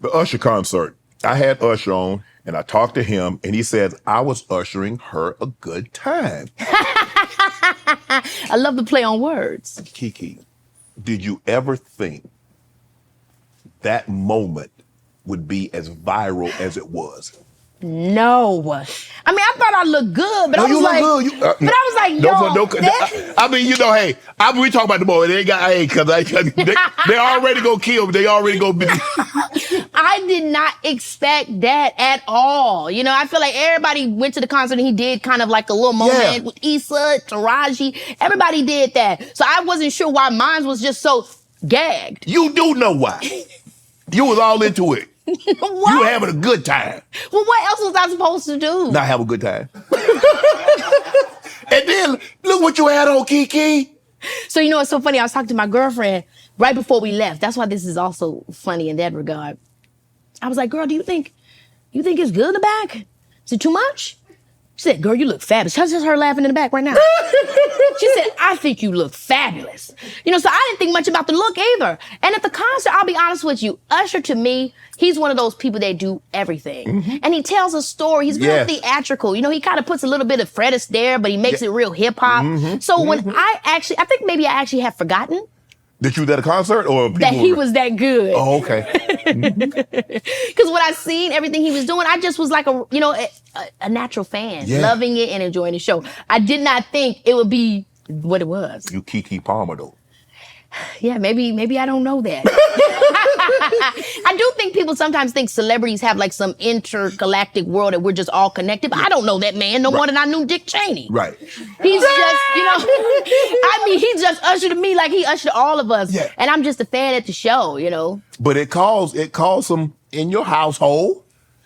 The Usher concert. I had Usher on, and I talked to him, and he says I was ushering her a good time. I love the play on words. KeKe, did you ever think that moment would be as viral as it was? No. I mean, I thought I looked good, but No, I was you look like, good. but I was like, yo, I mean, you know, hey, we talk about the boy. They got, hey, because they already gonna kill me. They already gonna be. I did not expect that at all. You know, I feel like everybody went to the concert and he did kind of like a little moment with Issa, Taraji. Everybody did that. So I wasn't sure why mine was just so gagged. You do know why. You was all into it. What? You were having a good time. Well, what else was I supposed to do? Not have a good time. And then, look what you had on, KeKe. So, you know, it's so funny. I was talking to my girlfriend right before we left. That's why this is also funny in that regard. I was like, girl, do you think it's good in the back? Is it too much? She said, girl, you look fabulous. That's just her laughing in the back right now. She said, I think you look fabulous. You know, so I didn't think much about the look either. And at the concert, I'll be honest with you, Usher to me, he's one of those people that do everything. Mm-hmm. And he tells a story. He's real theatrical. You know, he kind of puts a little bit of Fred Astaire, but he makes it real hip hop. Mm-hmm. So when I think maybe I actually have forgotten. That you was at a concert or that he was that good. Oh, okay. Because when I seen everything he was doing, I just was like a natural fan, loving it and enjoying the show. I did not think it would be what it was. You KeKe Palmer though. Yeah, maybe I don't know that. I do think people sometimes think celebrities have like some intergalactic world that we're just all connected, but I don't know that man no more than I knew Dick Cheney. Right. He's just, you know, I mean, he just ushered me like he ushered all of us. Yeah. And I'm just a fan at the show, you know. But it caused some in your household.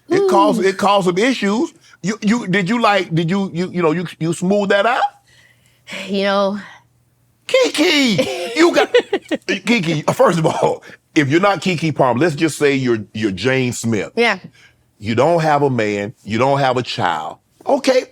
It caused some issues. You smooth that out? You know, KeKe, you got KeKe. First of all, if you're not KeKe Palmer, let's just say you're Jane Smith. Yeah. You don't have a man. You don't have a child. Okay.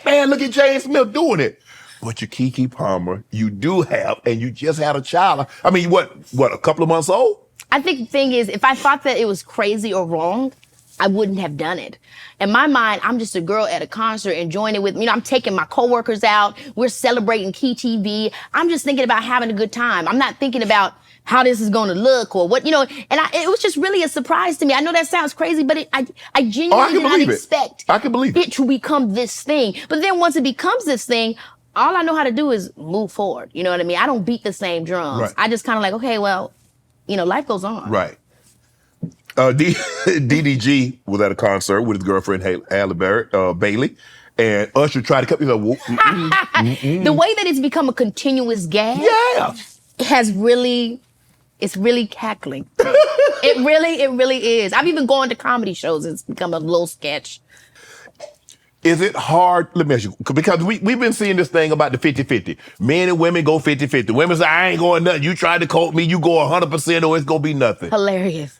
Look at Jane Smith doing it. But you're KeKe Palmer. You do have, and you just had a child. I mean, what? A couple of months old? I think the thing is, if I thought that it was crazy or wrong, I wouldn't have done it. In my mind, I'm just a girl at a concert enjoying it with, you know, I'm taking my coworkers out. We're celebrating Key TV. I'm just thinking about having a good time. I'm not thinking about how this is going to look or what, you know, and it was just really a surprise to me. I know that sounds crazy, but I genuinely did not expect it to become this thing. But then once it becomes this thing, all I know how to do is move forward. You know what I mean? I don't beat the same drums. Right. I just kind of like, okay, well, you know, life goes on. Right. DDG was at a concert with his girlfriend Halle Bailey, and Usher tried to cut me like, the way that it's become a continuous gag, it's really cackling. it really is. I've even gone to comedy shows. It's become a little sketch. Is it hard? Let me ask you, because we've been seeing this thing about the 50-50. Men and women go 50-50. Women say, I ain't going nothing. You tried to quote me, you go 100% or it's going to be nothing. Hilarious.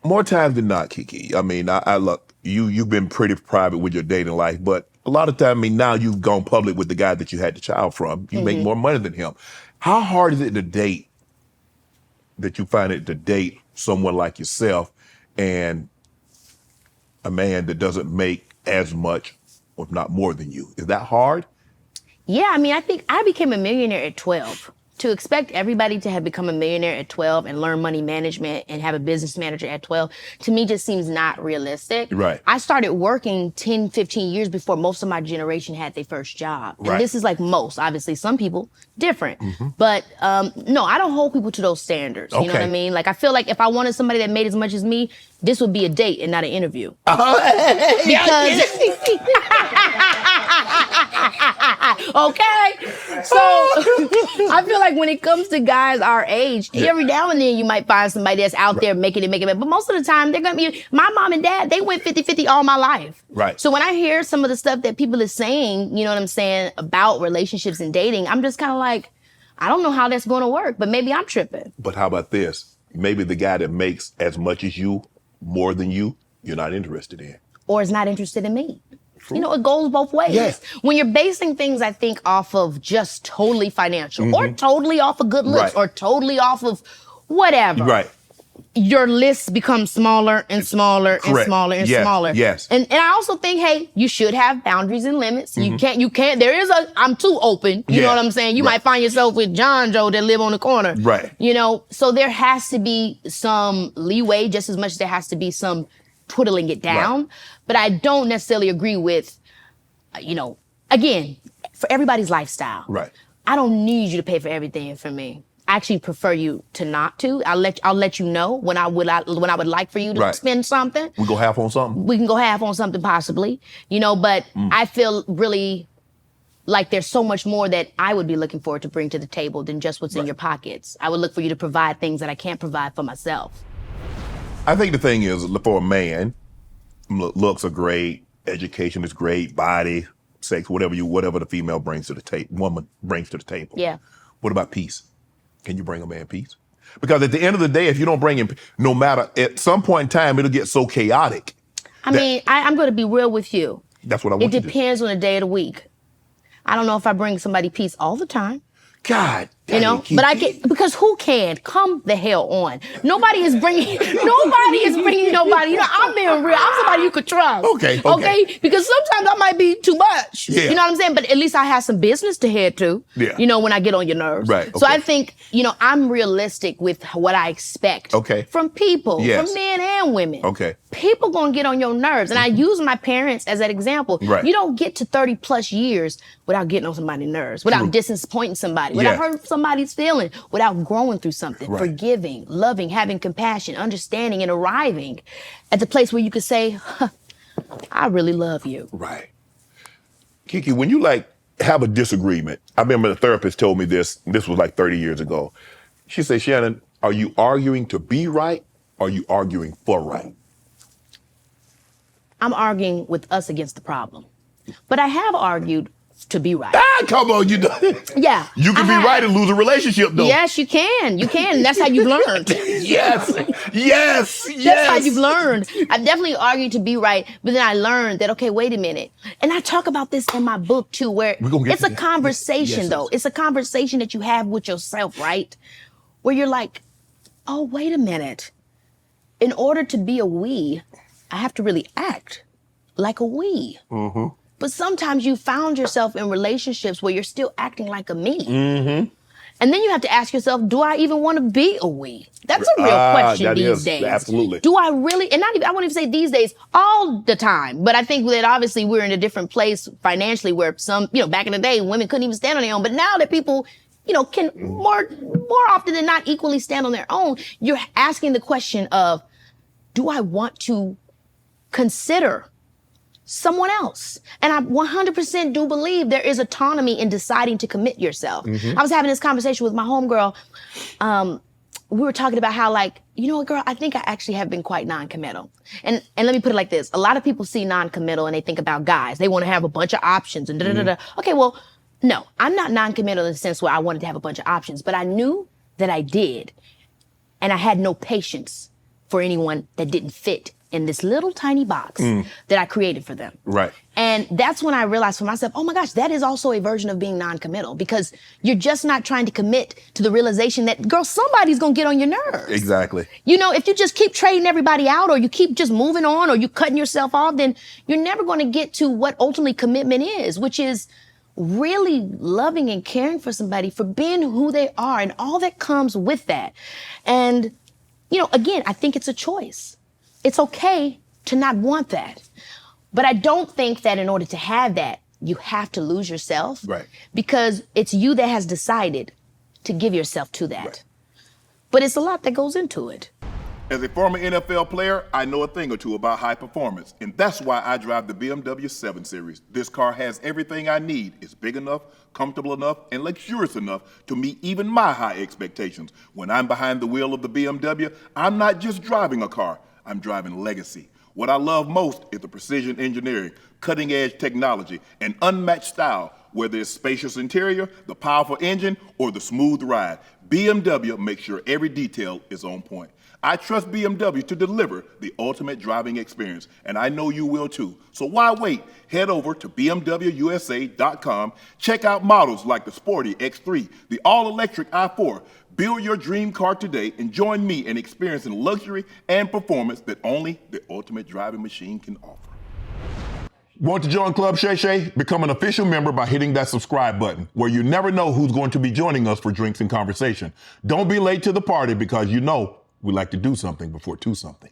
More times than not, KeKe. I mean, I look, you've been pretty private with your dating life, but a lot of times, I mean, now you've gone public with the guy that you had the child from. You make more money than him. How hard is it to date, that you find it to date someone like yourself and a man that doesn't make as much, or if not more than you? Is that hard? Yeah, I mean, I think I became a millionaire at 12. To expect everybody to have become a millionaire at 12 and learn money management and have a business manager at 12, to me just seems not realistic. Right. I started working 10, 15 years before most of my generation had their first job. Right. And this is like most, obviously some people, different. Mm-hmm. But no, I don't hold people to those standards. You know what I mean? Like I feel like if I wanted somebody that made as much as me, this would be a date and not an interview. Because okay. So I feel like when it comes to guys our age, every now and then you might find somebody that's out there making it. But most of the time, they're going to be, my mom and dad, they went 50-50 all my life. Right. So when I hear some of the stuff that people are saying, you know what I'm saying, about relationships and dating, I'm just kind of like, I don't know how that's going to work, but maybe I'm tripping. But how about this? Maybe the guy that makes as much as you, more than you, you're not interested in. Or is not interested in me. True. You know, it goes both ways. Yes. When you're basing things, I think, off of just totally financial or totally off of good looks or totally off of whatever. Right. your list becomes smaller and smaller and Correct. smaller and Yes, smaller. yes. And I also think, hey, you should have boundaries and limits. You can't, I'm too open. You know what I'm saying? You might find yourself with John Joe that live on the corner. Right. You know, so there has to be some leeway just as much as there has to be some twiddling it down. Right. But I don't necessarily agree with, again, for everybody's lifestyle. Right. I don't need you to pay for everything for me. I actually prefer you to not to. I'll let you know when I would like for you to spend something. We go half on something. We can go half on something possibly, but I feel really like there's so much more that I would be looking forward to bring to the table than just what's in your pockets. I would look for you to provide things that I can't provide for myself. I think the thing is, for a man, looks are great, education is great, body, sex, whatever the female brings to the table, woman brings to the table. Yeah. What about peace? Can you bring a man peace? Because at the end of the day, if you don't bring him, no matter, at some point in time, it'll get so chaotic. I'm going to be real with you. That's what I want you to do. It depends on the day of the week. I don't know if I bring somebody peace all the time. God, but I can, because who can? Come the hell on. Nobody is bringing nobody. I'm being real. I'm somebody you could trust. Okay. Because sometimes I might be too much. Yeah. You know what I'm saying? But at least I have some business to head to. Yeah. When I get on your nerves. Right. So I think, I'm realistic with what I expect. From people, from men and women. People gonna get on your nerves. And I use my parents as an example. Right. You don't get to 30 plus years without getting on somebody's nerves, without disappointing somebody, without hurting somebody's feeling, without growing through something, forgiving, loving, having compassion, understanding, and arriving at the place where you could say, I really love you. Right. KeKe, when you have a disagreement, I remember the therapist told me this was like 30 years ago. She said, Shannon, are you arguing to be right or are you arguing for right? I'm arguing with us against the problem. But I have argued to be right. Come on, you know. Yeah. You can be right and lose a relationship, though. Yes, you can. You can. That's how you've learned. Yes. That's how you've learned. I've definitely argued to be right, but then I learned that, okay, wait a minute. And I talk about this in my book, too, where it's a conversation, though. It's a conversation that you have with yourself, right? Where you're like, oh, wait a minute. In order to be a we, I have to really act like a we. Mm-hmm. But sometimes you found yourself in relationships where you're still acting like a me. Mm-hmm. And then you have to ask yourself, do I even want to be a we? That's a real question these days. Absolutely. Do I really, and I won't even say these days, all the time. But I think that obviously we're in a different place financially where some, back in the day, women couldn't even stand on their own. But now that people, can more often than not equally stand on their own, you're asking the question of, do I want to consider someone else? And I 100% do believe there is autonomy in deciding to commit yourself. Mm-hmm. I was having this conversation with my homegirl. We were talking about how girl, I think I actually have been quite non-committal. And let me put it like this. A lot of people see non-committal and they think about guys. They want to have a bunch of options and da-da-da-da. Okay, well, no, I'm not non-committal in the sense where I wanted to have a bunch of options, but I knew that I did. And I had no patience for anyone that didn't fit in this little tiny box that I created for them. Right. And that's when I realized for myself, oh my gosh, that is also a version of being non-committal because you're just not trying to commit to the realization that, girl, somebody's gonna get on your nerves. Exactly. If you just keep trading everybody out or you keep just moving on or you cutting yourself off, then you're never gonna get to what ultimately commitment is, which is really loving and caring for somebody for being who they are and all that comes with that. And, again, I think it's a choice. It's okay to not want that. But I don't think that in order to have that, you have to lose yourself. Right. Because it's you that has decided to give yourself to that. Right. But it's a lot that goes into it. As a former NFL player, I know a thing or two about high performance, and that's why I drive the BMW 7 Series. This car has everything I need. It's big enough, comfortable enough, and luxurious enough to meet even my high expectations. When I'm behind the wheel of the BMW, I'm not just driving a car, I'm driving legacy. What I love most is the precision engineering, cutting-edge technology, and unmatched style. Whether it's spacious interior, the powerful engine, or the smooth ride, BMW makes sure every detail is on point. I trust BMW to deliver the ultimate driving experience, and I know you will too. So why wait? Head over to BMWUSA.com. Check out models like the sporty X3, the all-electric i4, Build your dream car today and join me in experiencing luxury and performance that only the ultimate driving machine can offer. Want to join Club Shay Shay? Become an official member by hitting that subscribe button, where you never know who's going to be joining us for drinks and conversation. Don't be late to the party, because you know we like to do something before two something.